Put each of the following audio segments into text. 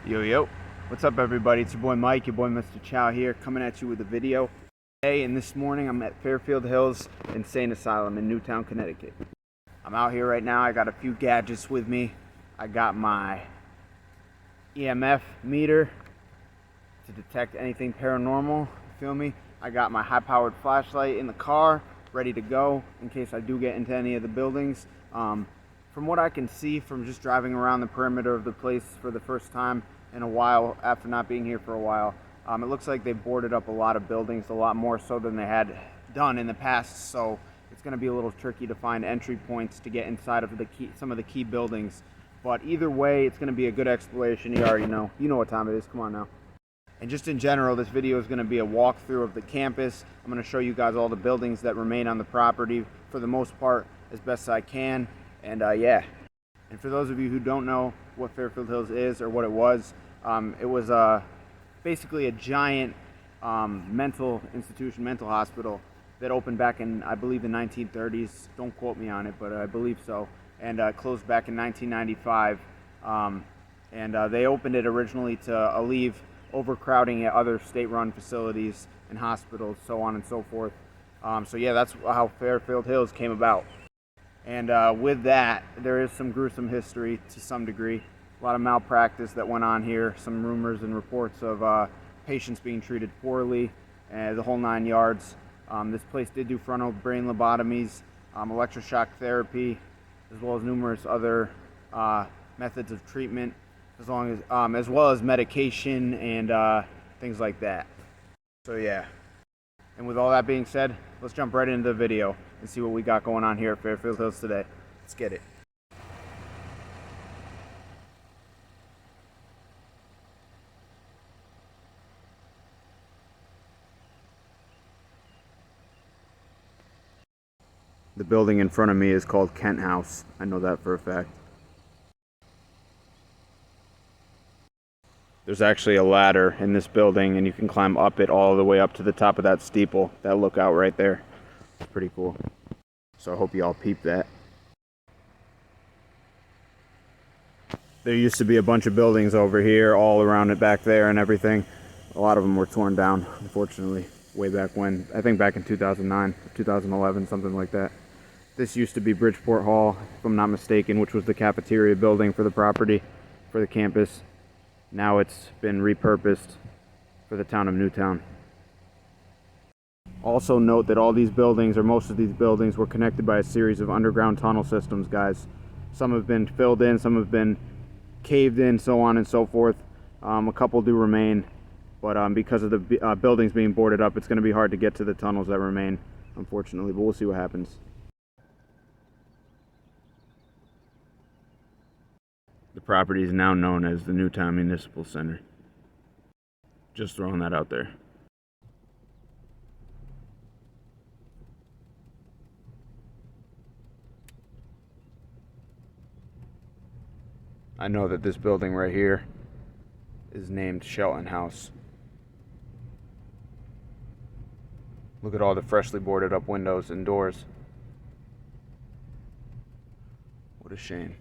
Yo, yo. What's up, everybody? It's your boy Mike, your boy Mr. Chow here, coming at you with a video. Today and this morning, I'm at Fairfield Hills Insane Asylum in Newtown, Connecticut. I'm out here right now. I got a few gadgets with me. I got my EMF meter to detect anything paranormal, you feel me? I got my high-powered flashlight in the car, ready to go in case I do get into any of the buildings. From what I can see from just driving around the perimeter of the place for the first time in a while, after not being here for a while, it looks like they've boarded up a lot of buildings, a lot more so than they had done in the past, so it's going to be a little tricky to find entry points to get inside of some of the key buildings. But either way, it's going to be a good exploration. You already know. You know what time it is. Come on now. And just in general, this video is going to be a walkthrough of the campus. I'm going to show you guys all the buildings that remain on the property for the most part as best I can. And yeah. And for those of you who don't know what Fairfield Hills is or what it was basically a giant mental institution, mental hospital that opened back in, I believe, the 1930s. Don't quote me on it, but I believe so. And closed back in 1995. They opened it originally to alleviate overcrowding at other state-run facilities and hospitals, so on and so forth. So yeah, that's how Fairfield Hills came about. And with that, there is some gruesome history to some degree. A lot of malpractice that went on here, some rumors and reports of patients being treated poorly, the whole 9 yards. This place did do frontal brain lobotomies, electroshock therapy, as well as numerous other methods of treatment, as well as medication and things like that. So yeah. And with all that being said, let's jump right into the video and see what we got going on here at Fairfield Hills today. Let's get it. The building in front of me is called Cochrane House. I know that for a fact. There's actually a ladder in this building, and you can climb up it all the way up to the top of that steeple, that lookout right there. It's pretty cool. So I hope you all peep that. There used to be a bunch of buildings over here, all around it back there and everything. A lot of them were torn down, unfortunately, way back when. I think back in 2009, 2011, something like that. This used to be Bridgeport Hall, if I'm not mistaken, which was the cafeteria building for the property, for the campus. Now it's been repurposed for the town of Newtown. Also note that all these buildings, or most of these buildings, were connected by a series of underground tunnel systems, guys. Some have been filled in, some have been caved in, so on and so forth. A couple do remain, but because of the buildings being boarded up, it's going to be hard to get to the tunnels that remain, unfortunately, but we'll see what happens. The property is now known as the Newtown Municipal Center. Just throwing that out there. I know that this building right here is named Shelton House. Look at all the freshly boarded up windows and doors. What a shame.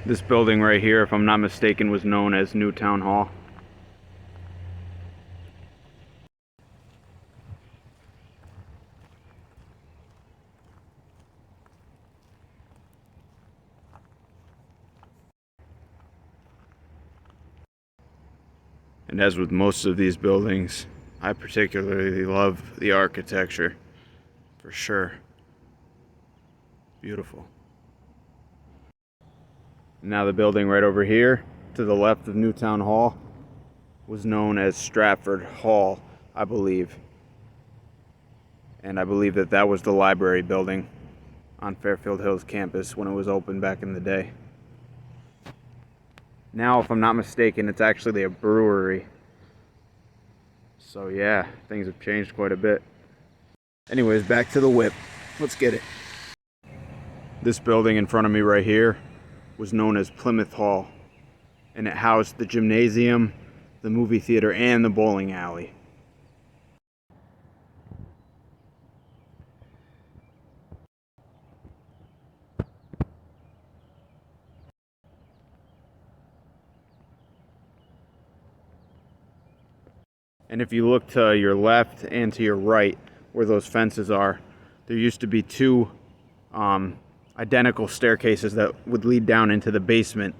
This building right here, if I'm not mistaken, was known as Newtown Hall. And as with most of these buildings, I particularly love the architecture, for sure. Beautiful. Now the building right over here, to the left of Newtown Hall, was known as Stratford Hall, I believe. And I believe that that was the library building on Fairfield Hills campus when it was open back in the day. Now, if I'm not mistaken, it's actually a brewery. So yeah, things have changed quite a bit. Anyways, back to the whip. Let's get it. This building in front of me right here was known as Plymouth Hall, and it housed the gymnasium, the movie theater, and the bowling alley. And if you look to your left and to your right, where those fences are, there used to be two identical staircases that would lead down into the basement,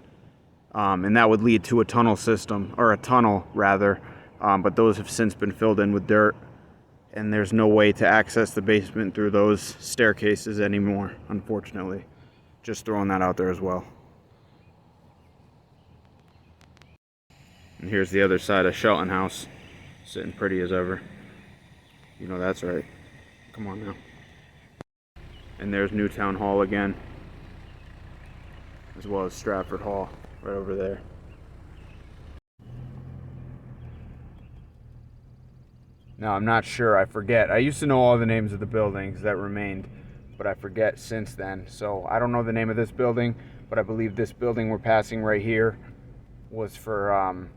and that would lead to a tunnel system, or a tunnel rather, but those have since been filled in with dirt, and there's no way to access the basement through those staircases anymore, unfortunately. Just throwing that out there as well. And here's the other side of Cochrane House. Sitting pretty as ever. You know that's right. Come on now. And there's Newtown Hall again, as well as Stratford Hall right over there. Now I'm not sure, I forget. I used to know all the names of the buildings that remained, but I forget since then. So I don't know the name of this building, but I believe this building we're passing right here was for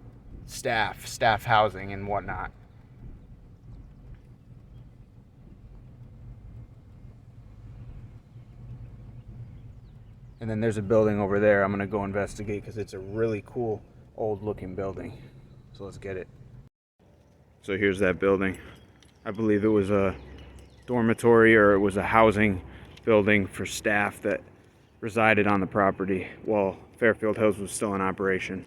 staff housing and whatnot. And then there's a building over there I'm gonna go investigate because it's a really cool old looking building. So let's get it. So here's that building. I believe it was a dormitory, or it was a housing building for staff that resided on the property while Fairfield Hills was still in operation.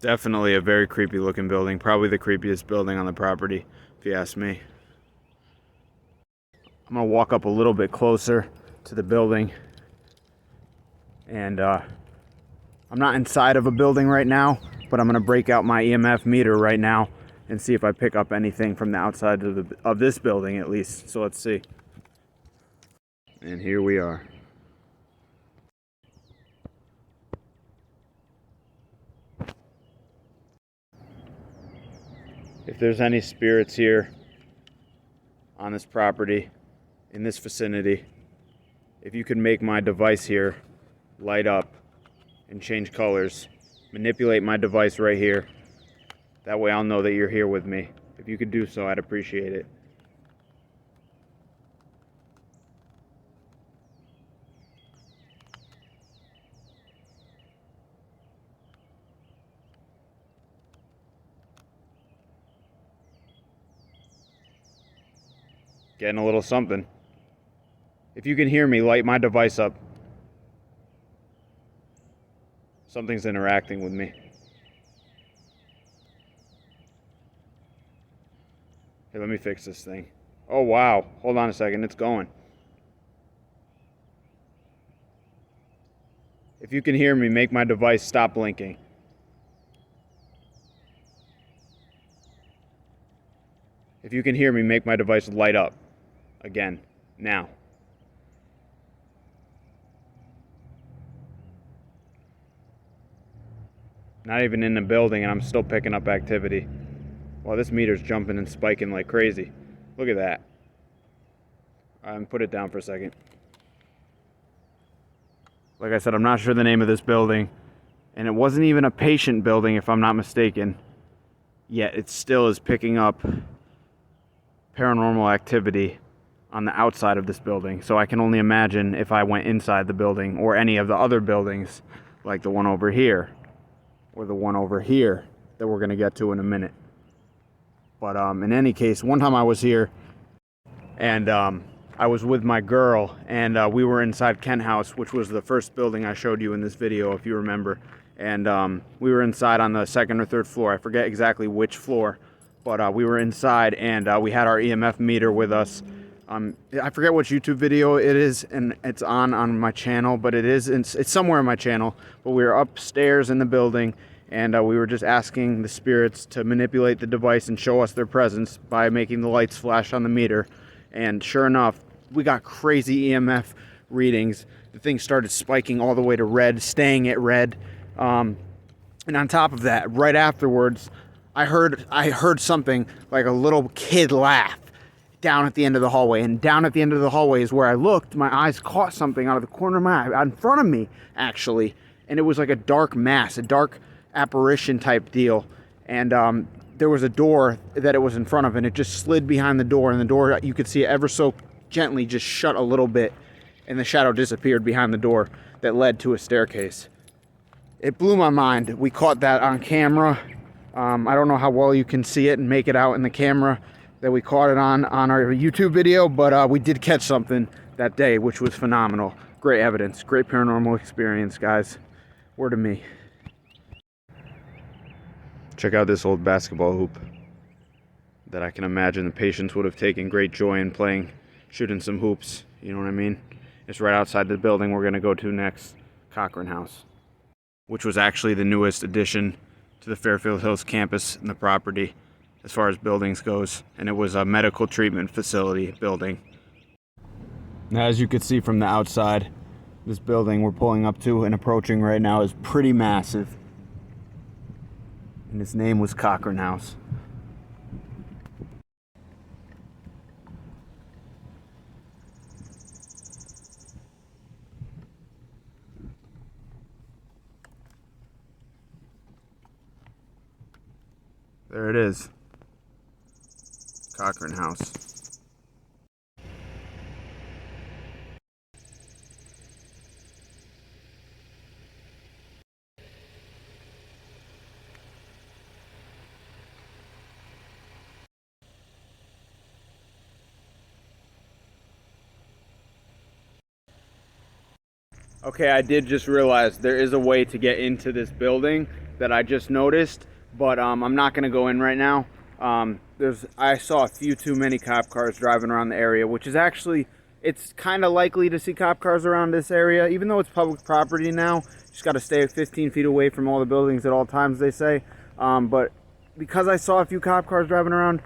Definitely a very creepy looking building. Probably the creepiest building on the property, if you ask me. I'm gonna walk up a little bit closer to the building. And I'm not inside of a building right now, but I'm gonna break out my EMF meter right now and see if I pick up anything from the outside of this building at least. So let's see. And here we are. If there's any spirits here on this property, in this vicinity, if you could make my device here light up and change colors, manipulate my device right here, that way I'll know that you're here with me. If you could do so, I'd appreciate it. Getting a little something. If you can hear me, light my device up. Something's interacting with me. Hey, let me fix this thing. Oh, wow. Hold on a second. It's going. If you can hear me, make my device stop blinking. If you can hear me, make my device light up. Again. Now. Not even in the building, and I'm still picking up activity. Wow, this meter's jumping and spiking like crazy. Look at that. Put it down for a second. Like I said, I'm not sure the name of this building, and it wasn't even a patient building, if I'm not mistaken. yet it still is picking up paranormal activity on the outside of this building. So I can only imagine if I went inside the building or any of the other buildings, like the one over here or the one over here that we're going to get to in a minute. But in any case, one time I was here and I was with my girl, and we were inside cHoW House, which was the first building I showed you in this video, if you remember. And we were inside on the second or third floor. I forget exactly which floor, but we were inside, and we had our EMF meter with us. I forget which YouTube video it is, and it's on my channel, but it's somewhere on my channel. But we were upstairs in the building, and we were just asking the spirits to manipulate the device and show us their presence by making the lights flash on the meter. And sure enough, we got crazy EMF readings. The thing started spiking all the way to red, staying at red. And on top of that, right afterwards, I heard something like a little kid laugh down at the end of the hallway. And down at the end of the hallway is where I looked. My eyes caught something out of the corner of my eye, in front of me, actually. And it was like a dark mass, a dark apparition type deal. And there was a door that it was in front of, and it just slid behind the door. And the door, you could see it ever so gently just shut a little bit. And the shadow disappeared behind the door that led to a staircase. It blew my mind. We caught that on camera. I don't know how well you can see it and make it out in the camera that we caught it on our YouTube video, but we did catch something that day, which was phenomenal. Great evidence, great paranormal experience, guys. Word to me. Check out this old basketball hoop that I can imagine the patients would have taken great joy in playing, shooting some hoops, you know what I mean? It's right outside the building we're gonna go to next, Cochrane House, which was actually the newest addition to the Fairfield Hills campus and the property as far as buildings goes, and it was a medical treatment facility building. Now, as you can see from the outside, this building we're pulling up to and approaching right now is pretty massive, and its name was Cochrane House. There it is. Cochrane House. Okay, I did just realize there is a way to get into this building that I just noticed, but I'm not going to go in right now. I saw a few too many cop cars driving around the area, which is actually, it's kind of likely to see cop cars around this area, even though it's public property now. You just got to stay 15 feet away from all the buildings at all times, they say. But because I saw a few cop cars driving around,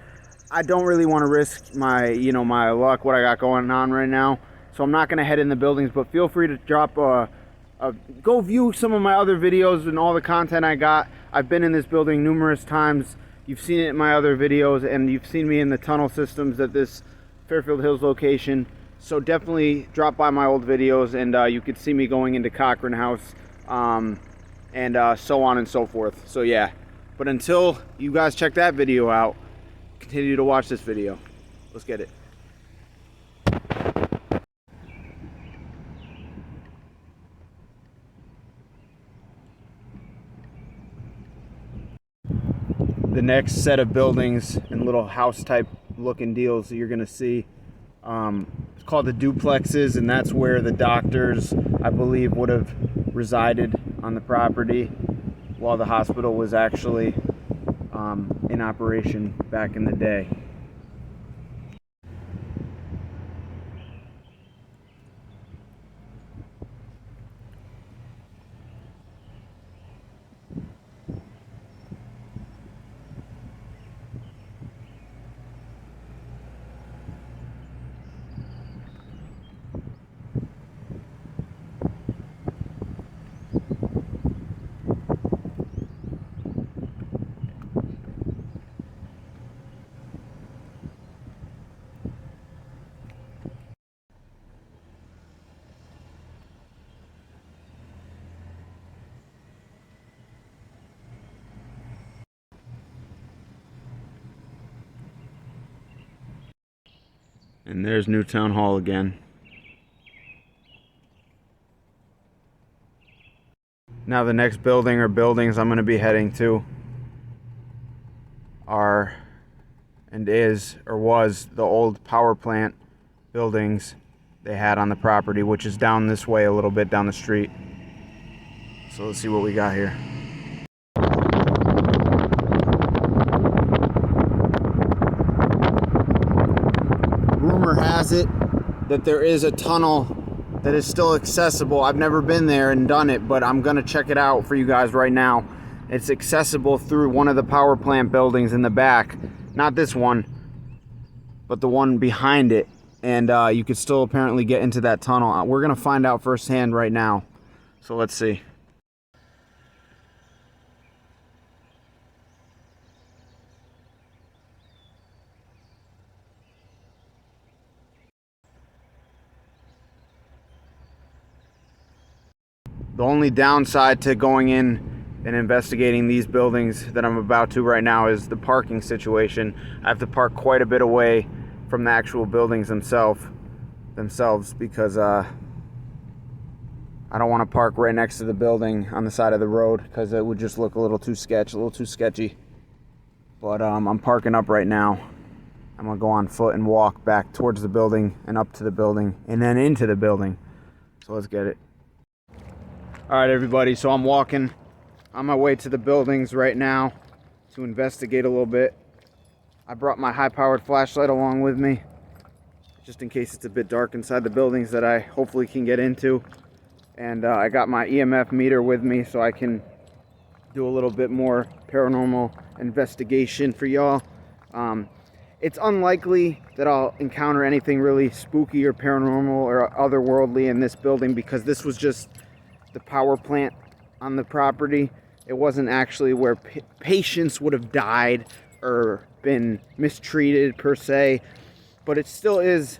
I don't really want to risk my, my luck, what I got going on right now. So I'm not going to head in the buildings, but feel free to drop go view some of my other videos and all the content I got. I've been in this building numerous times. You've seen it in my other videos, and you've seen me in the tunnel systems at this Fairfield Hills location. So definitely drop by my old videos, and you could see me going into Cochrane House, and so on and so forth. So yeah, but until you guys check that video out, continue to watch this video. Let's get it. The next set of buildings and little house type looking deals that you're gonna see, it's called the duplexes, and that's where the doctors, I believe, would have resided on the property while the hospital was actually in operation back in the day. And there's Newtown Hall again. Now the next building or buildings I'm going to be heading to are and is or was the old power plant buildings they had on the property, which is down this way a little bit down the street. So let's see what we got here. Rumor has it that there is a tunnel that is still accessible. I've never been there and done it, but I'm gonna check it out for you guys right now. It's accessible through one of the power plant buildings in the back. Not this one, but the one behind it. And you could still apparently get into that tunnel. We're gonna find out firsthand right now. So let's see. The only downside to going in and investigating these buildings that I'm about to right now is the parking situation. I have to park quite a bit away from the actual buildings themselves because I don't want to park right next to the building on the side of the road because it would just look a little too sketchy. But I'm parking up right now. I'm gonna go on foot and walk back towards the building and up to the building and then into the building. So let's get it. All right, everybody, so I'm walking on my way to the buildings right now to investigate a little bit. I brought my high-powered flashlight along with me, just in case it's a bit dark inside the buildings that I hopefully can get into. And I got my EMF meter with me so I can do a little bit more paranormal investigation for y'all. It's unlikely that I'll encounter anything really spooky or paranormal or otherworldly in this building because this was just the power plant on the property. It wasn't actually where patients would have died or been mistreated per se, but it still is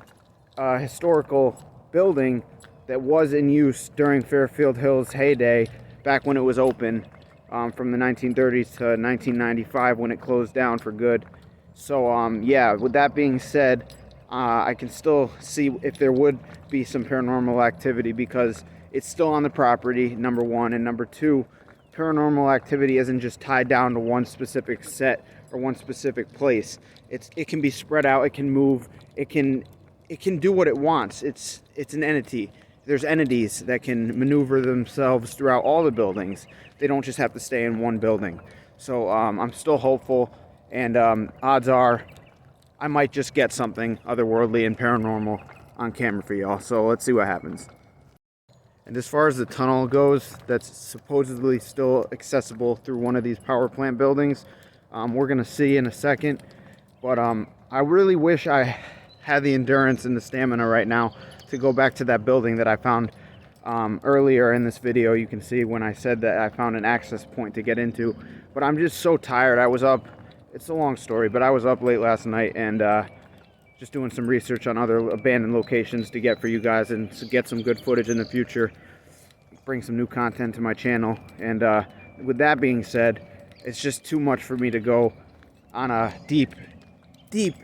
a historical building that was in use during Fairfield Hills' heyday, back when it was open, from the 1930s to 1995 when it closed down for good. So yeah, with that being said, I can still see if there would be some paranormal activity because it's still on the property, number one, and number two, paranormal activity isn't just tied down to one specific set or one specific place. It can be spread out, it can move, it can do what it wants. It's an entity. There's entities that can maneuver themselves throughout all the buildings. They don't just have to stay in one building. So I'm still hopeful, and odds are I might just get something otherworldly and paranormal on camera for y'all. So let's see what happens. And as far as the tunnel goes, that's supposedly still accessible through one of these power plant buildings. We're gonna see in a second, but I really wish I had the endurance and the stamina right now to go back to that building that I found earlier in this video. You can see when I said that I found an access point to get into, but I'm just so tired. I was up, it's a long story, but I was up late last night and just doing some research on other abandoned locations to get for you guys and to get some good footage in the future, bring some new content to my channel. And with that being said, it's just too much for me to go on a deep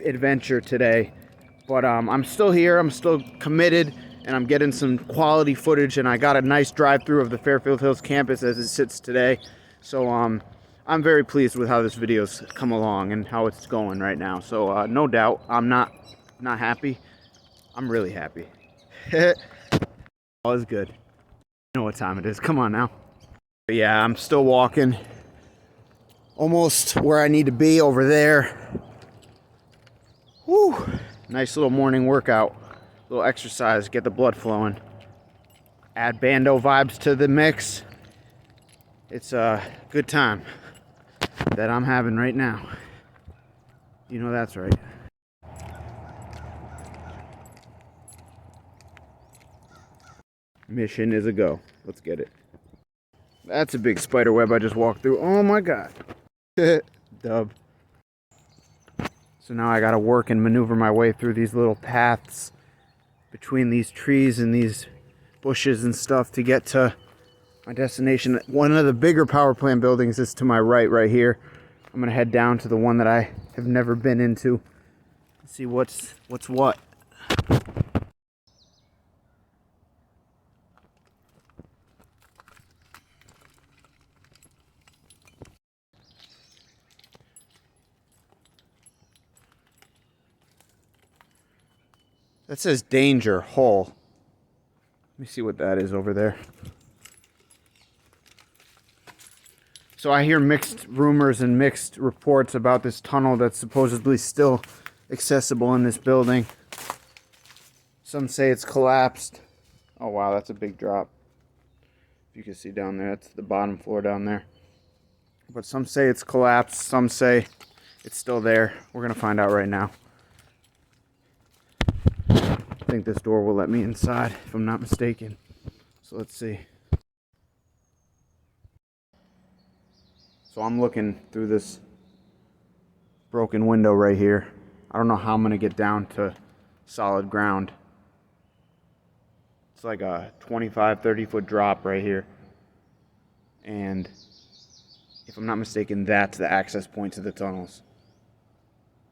adventure today. But I'm still here, I'm still committed, and I'm getting some quality footage, and I got a nice drive-through of the Fairfield Hills campus as it sits today. So I'm very pleased with how this video's come along and how it's going right now. So no doubt, I'm not happy. I'm really happy. All is good. You know what time it is. Come on now. But yeah, I'm still walking. Almost where I need to be over there. Whew. Nice little morning workout. Little exercise, get the blood flowing. Add bando vibes to the mix. It's a good time that I'm having right now. You know that's right. Mission is a go. Let's get it. That's a big spider web I just walked through. Oh my god. Dub. So now I gotta work and maneuver my way through these little paths between these trees and these bushes and stuff to get to my destination. One of the bigger power plant buildings is to my right here. I'm gonna head down to the one that I have never been into. See what's what. That says danger hole. Let me see what that is over there. So I hear mixed rumors and mixed reports about this tunnel that's supposedly still accessible in this building. Some say it's collapsed. Oh wow, that's a big drop. If you can see down there, that's the bottom floor down there. But some say it's collapsed, some say it's still there. We're gonna find out right now. I think this door will let me inside, if I'm not mistaken. So let's see. So I'm looking through this broken window right here. I don't know how I'm gonna get down to solid ground. It's like a 25, 30 foot drop right here. And if I'm not mistaken, that's the access point to the tunnels.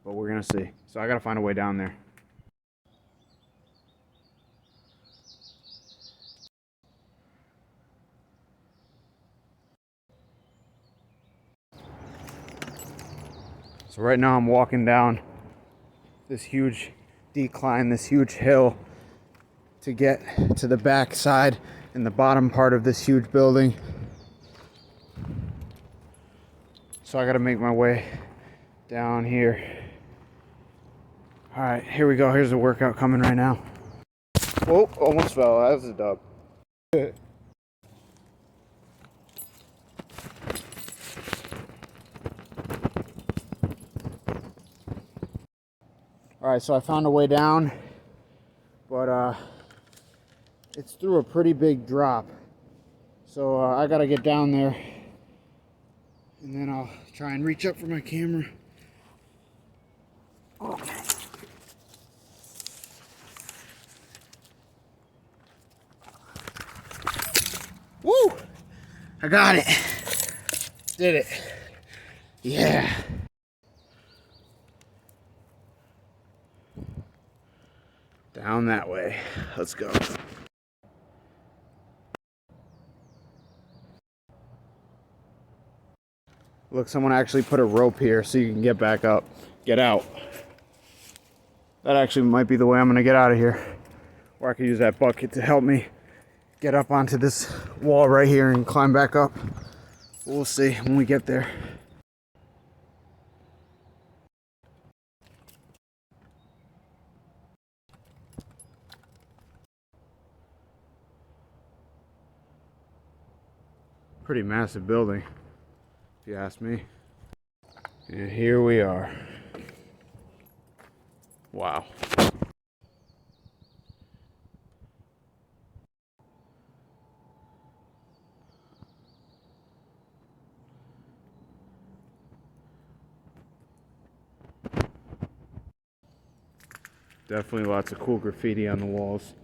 But we're gonna see. So I gotta find a way down there. So right now I'm walking down this huge decline, this huge hill to get to the back side and the bottom part of this huge building. So I gotta make my way down here. All right, here we go. Here's the workout coming right now. Whoa, almost fell. That was a dub. Alright, so I found a way down, but it's through a pretty big drop. So I gotta get down there, and then I'll try and reach up for my camera. Okay. Woo! I got it. Did it. Yeah. Down that way. Let's go. Look, someone actually put a rope here so you can get back up. Get out. That actually might be the way I'm gonna get out of here. Or I could use that bucket to help me get up onto this wall right here and climb back up. We'll see when we get there. Pretty massive building, if you ask me. And here we are. Wow. Definitely lots of cool graffiti on the walls.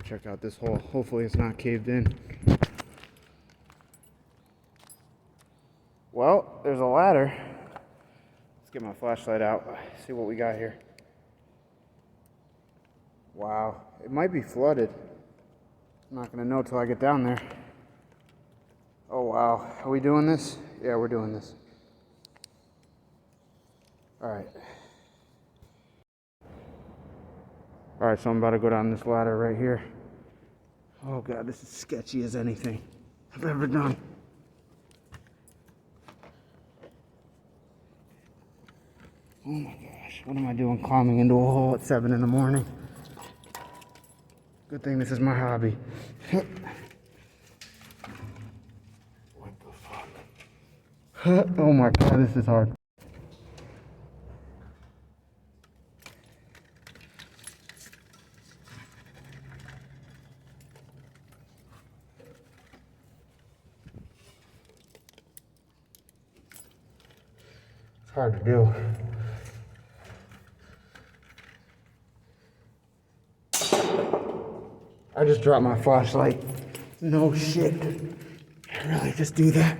Check out this hole. Hopefully it's not caved in. Well, there's a ladder. Let's get my flashlight out. See what we got here. Wow, it might be flooded. I'm not gonna know till I get down there. Oh wow, are we doing this? Yeah, we're doing this. Alright. Alright, so I'm about to go down this ladder right here. Oh god, this is sketchy as anything I've ever done. Oh my gosh, what am I doing climbing into a hole at 7 in the morning? Good thing this is my hobby. What the fuck? Oh my god, this is hard. It's hard to do. I just dropped my flashlight. No shit. I really just do that?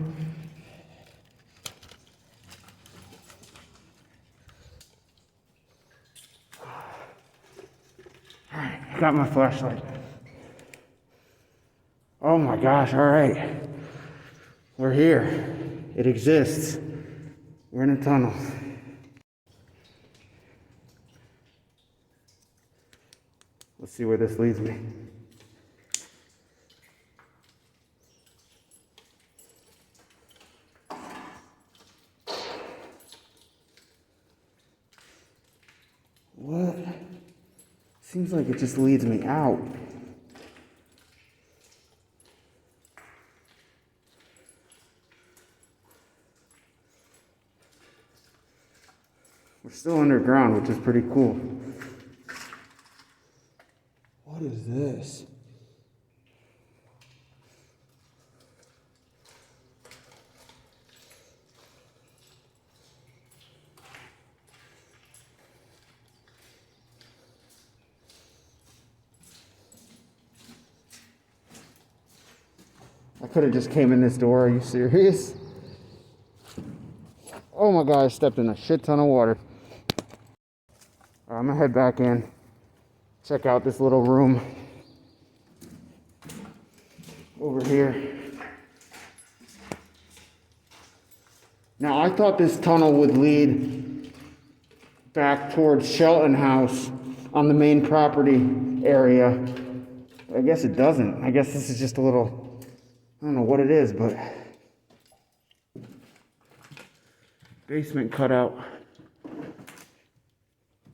got my flashlight. Oh my gosh, all right. We're here. It exists. We're in a tunnel. Let's see where this leads me. What? Seems like it just leads me out. We're still underground, which is pretty cool. What is this? I could have just came in this door. Are you serious? Oh my God, I stepped in a shit ton of water. I'm gonna head back in, check out this little room over here. Now, I thought this tunnel would lead back towards Cochrane House on the main property area. I guess it doesn't. I guess this is just a little, I don't know what it is, but basement cutout.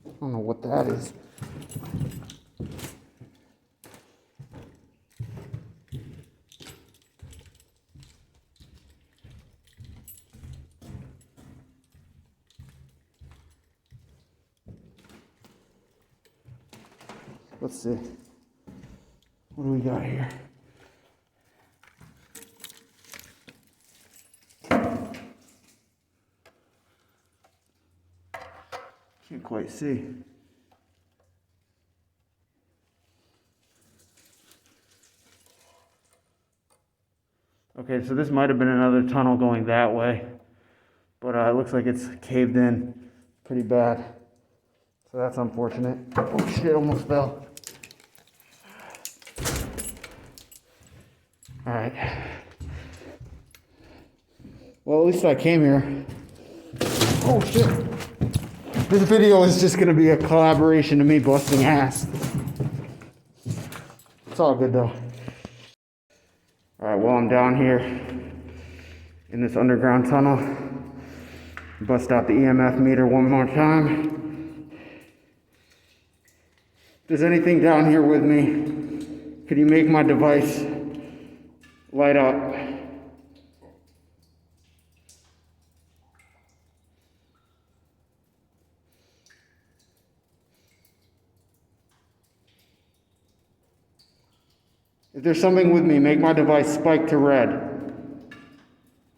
I don't know what that is. Let's see. What do we got here? Can't quite see. Okay, so this might have been another tunnel going that way, but it looks like it's caved in pretty bad. So that's unfortunate. Oh shit, almost fell. All right. Well, at least I came here. Oh shit. This video is just gonna be a collaboration of me busting ass. It's all good though. All right, well, I'm down here in this underground tunnel. Bust out the EMF meter one more time. If there's anything down here with me, could you make my device light up? If there's something with me, make my device spike to red.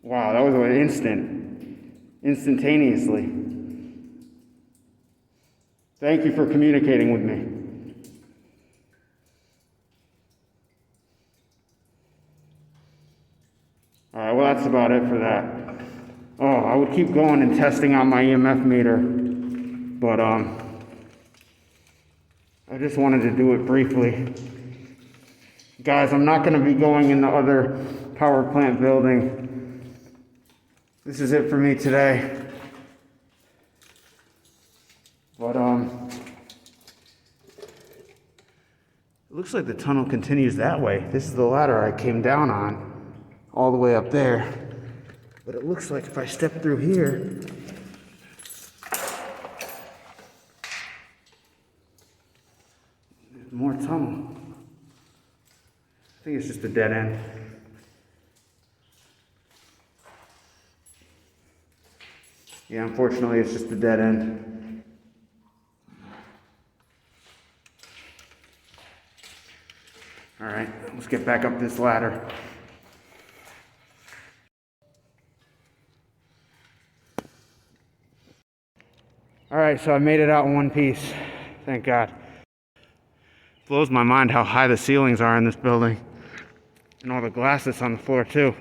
Wow, that was instantaneously. Thank you for communicating with me. All right, well, that's about it for that. Oh, I would keep going and testing out my EMF meter, but I just wanted to do it briefly. Guys, I'm not going to be going in the other power plant building. This is it for me today. But it looks like the tunnel continues that way. This is the ladder I came down on, all the way up there. But it looks like if I step through here, there's more tunnel. I think it's just a dead end. Yeah, unfortunately, it's just a dead end. All right, let's get back up this ladder. All right, so I made it out in one piece. Thank God. Blows my mind how high the ceilings are in this building. And all the glass that's on the floor too.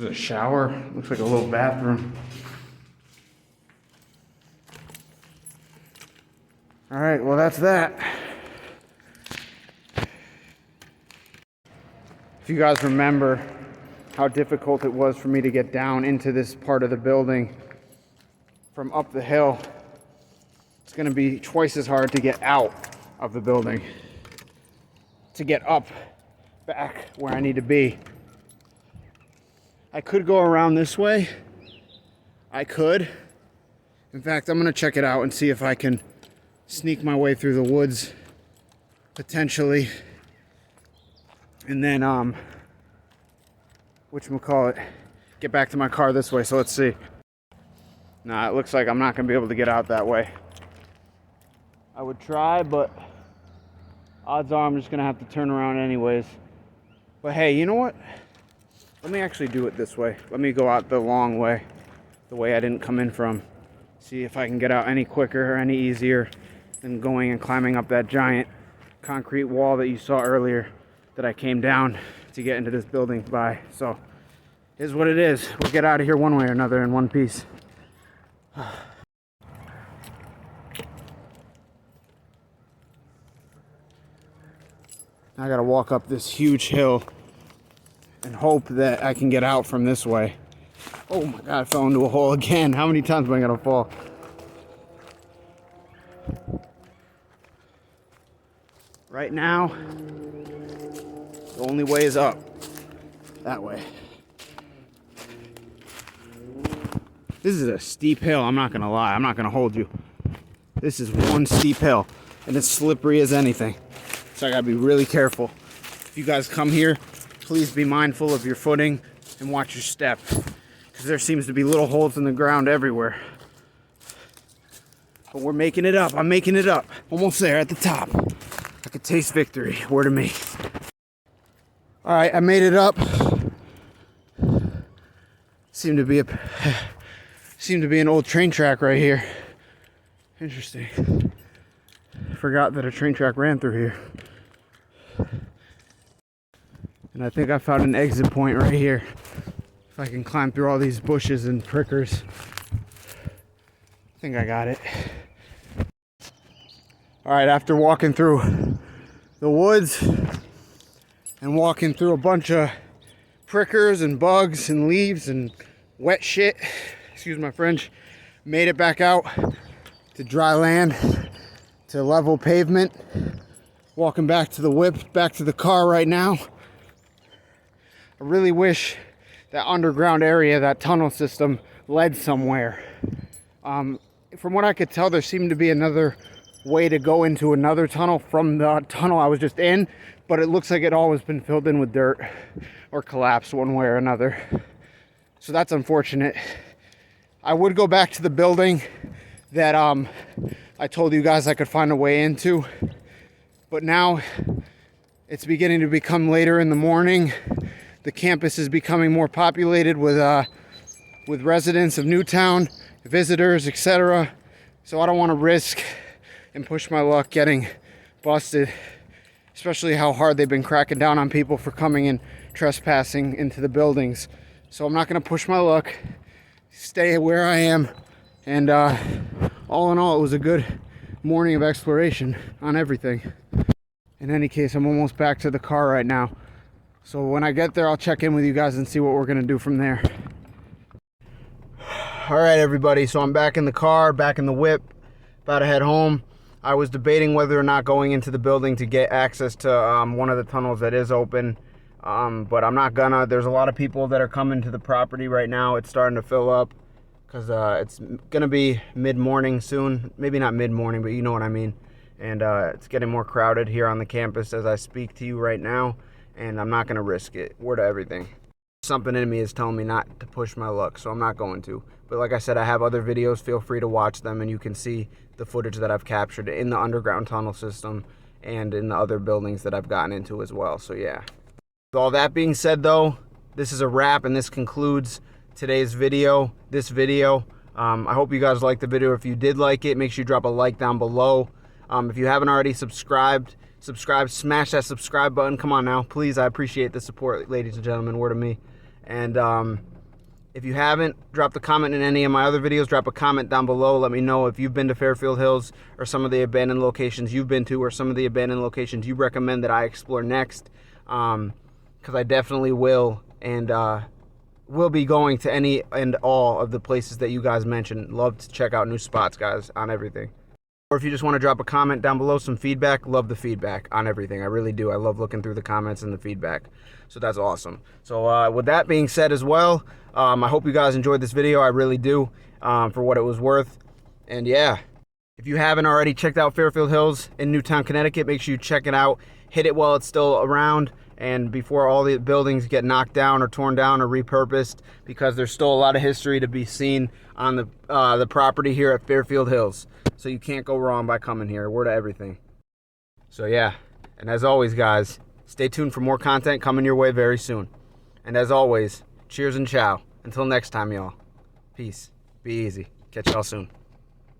There's a shower. Looks like a little bathroom. All right, well, that's that. If you guys remember how difficult it was for me to get down into this part of the building from up the hill, it's going to be twice as hard to get out of the building, to get up back where I need to be. I could go around this way. I could. In fact, I'm going to check it out and see if I can sneak my way through the woods, potentially, and then whatchamacallit, get back to my car this way. So let's see. Nah, it looks like I'm not gonna be able to get out that way. I would try, but odds are I'm just gonna have to turn around anyways. But hey, you know what? Let me actually do it this way. Let me go out the long way, the way I didn't come in from. See if I can get out any quicker or any easier than going and climbing up that giant concrete wall that you saw earlier that I came down to get into this building by. So, here's what it is. We'll get out of here one way or another in one piece. I gotta walk up this huge hill and hope that I can get out from this way. Oh my God, I fell into a hole again. How many times am I gonna fall? Right now, the only way is up. That way. This is a steep hill, I'm not gonna lie. I'm not gonna hold you. This is one steep hill, and it's slippery as anything. So I gotta be really careful. If you guys come here, please be mindful of your footing and watch your step, because there seems to be little holes in the ground everywhere. But we're making it up. I'm making it up. Almost there at the top. I could taste victory. Word of me. All right, I made it up. Seemed to be an old train track right here. Interesting. Forgot that a train track ran through here. And I think I found an exit point right here. If I can climb through all these bushes and prickers. I think I got it. All right, after walking through the woods and walking through a bunch of prickers and bugs and leaves and wet shit, excuse my French, made it back out to dry land, to level pavement. Walking back to the whip, back to the car right now. I really wish that underground area, that tunnel system, led somewhere. From what I could tell, there seemed to be another way to go into another tunnel from the tunnel I was just in, but it looks like it all has been filled in with dirt or collapsed one way or another. So that's unfortunate. I would go back to the building that I told you guys I could find a way into, but now it's beginning to become later in the morning. The campus is becoming more populated with residents of Newtown, visitors, etc. So I don't want to risk and push my luck getting busted, especially how hard they've been cracking down on people for coming and trespassing into the buildings. So I'm not going to push my luck, stay where I am, and all in all, it was a good morning of exploration on everything. In any case, I'm almost back to the car right now. So when I get there, I'll check in with you guys and see what we're going to do from there. All right, everybody, so I'm back in the car, back in the whip, about to head home. I was debating whether or not going into the building to get access to one of the tunnels that is open, but I'm not gonna. There's a lot of people that are coming to the property right now. It's starting to fill up because it's gonna be mid-morning soon. Maybe not mid-morning, but you know what I mean. And it's getting more crowded here on the campus as I speak to you right now, and I'm not gonna risk it. Word to everything. Something in me is telling me not to push my luck, so I'm not going to. But like I said, I have other videos. Feel free to watch them, and you can see the footage that I've captured in the underground tunnel system and in the other buildings that I've gotten into as well. So yeah. With all that being said, though, this is a wrap, and this concludes today's video. I hope you guys liked the video. If you did like it, make sure you drop a like down below. If you haven't already subscribed, smash that subscribe button. Come on now, please. I appreciate the support, ladies and gentlemen. Word of me. And If you haven't, drop a comment in any of my other videos. Drop a comment down below. Let me know if you've been to Fairfield Hills or some of the abandoned locations you've been to, or some of the abandoned locations you recommend that I explore next. Because I definitely will, and will be going to any and all of the places that you guys mentioned. Love to check out new spots, guys, on everything. Or if you just want to drop a comment down below, some feedback, love the feedback on everything. I really do. I love looking through the comments and the feedback. So that's awesome. So with that being said as well, I hope you guys enjoyed this video. I really do, for what it was worth. And yeah, if you haven't already checked out Fairfield Hills in Newtown, Connecticut, make sure you check it out. Hit it while it's still around and before all the buildings get knocked down or torn down or repurposed, because there's still a lot of history to be seen on the property here at Fairfield Hills. So you can't go wrong by coming here. We're to everything. So yeah, and as always, guys, stay tuned for more content coming your way very soon. And as always, cheers and chow. Until next time, y'all. Peace. Be easy. Catch y'all soon.